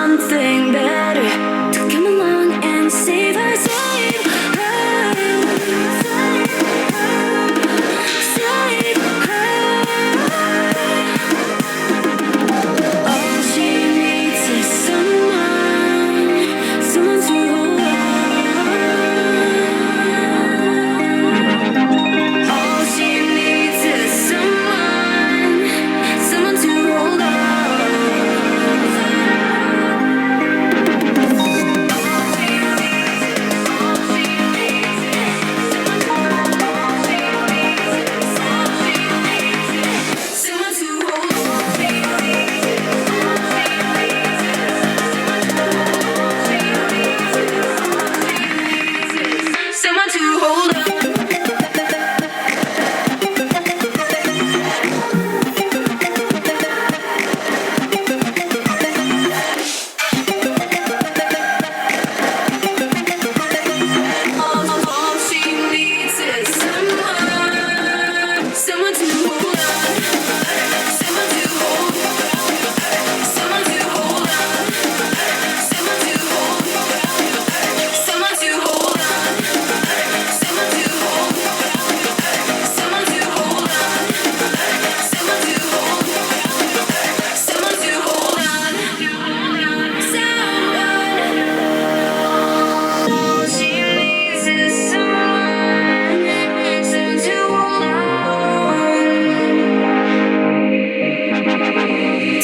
something better to come along and save her, save her, save her. All she needs is someone, someone to hold on. All she needs is someone, someone to hold on. Someone to hold on. All she needs is someone, someone to hold on, someone to hold, someone to hold on, someone to hold, someone to hold on, someone to hold, someone to hold on, someone to hold, someone to hold on, someone. All she needs is someone, someone to hold on.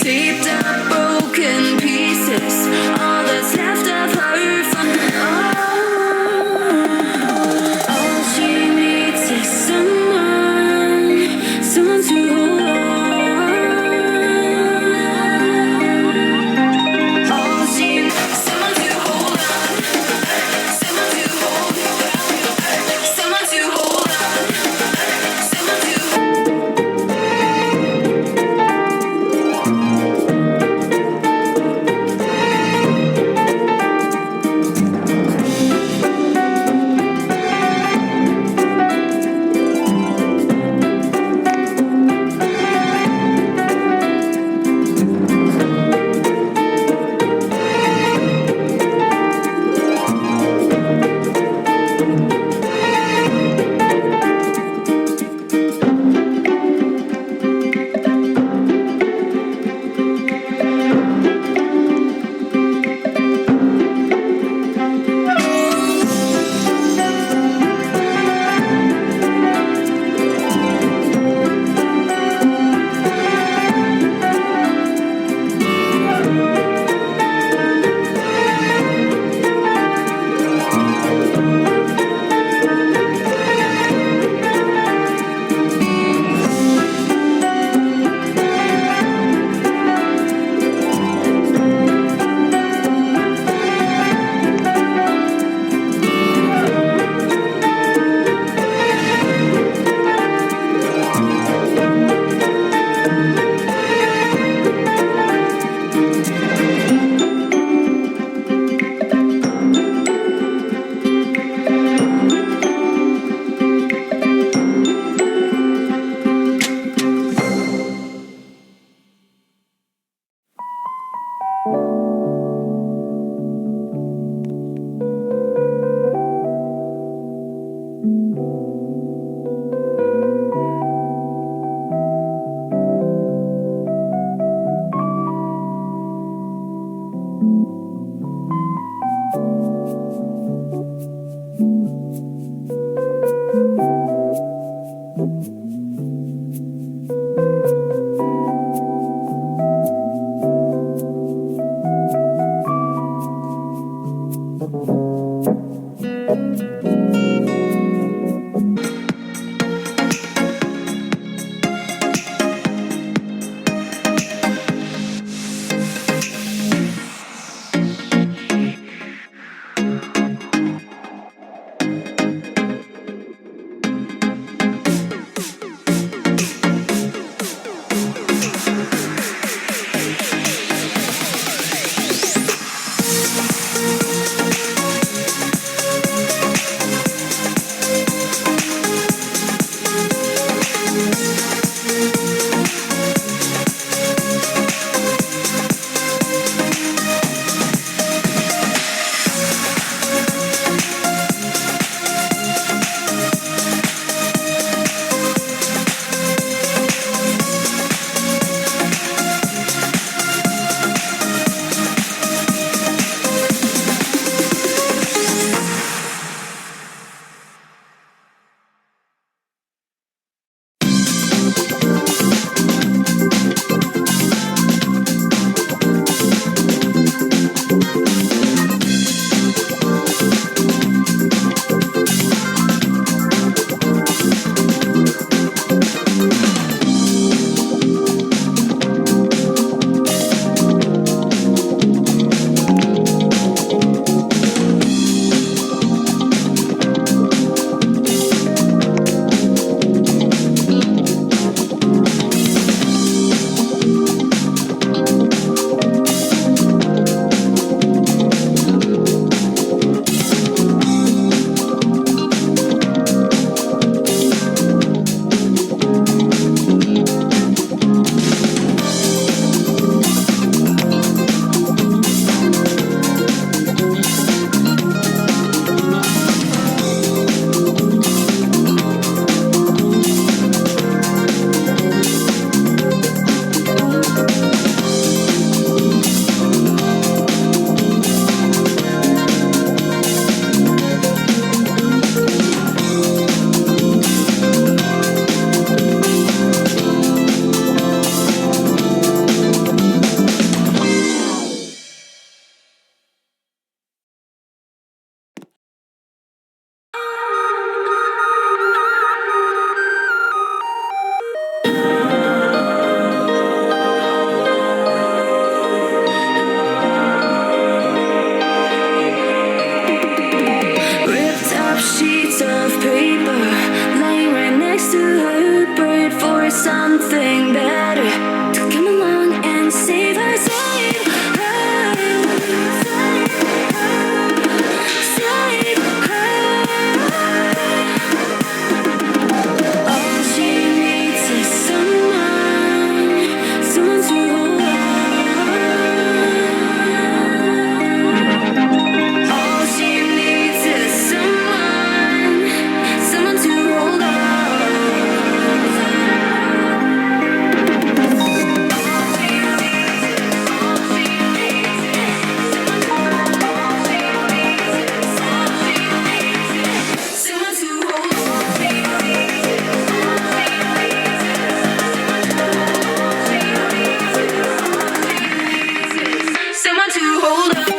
Taped up broken pieces, all that's left of her fun. All she needs is someone, someone to hold on. All she someone to hold on, someone to hold, someone to hold on, someone to hold on.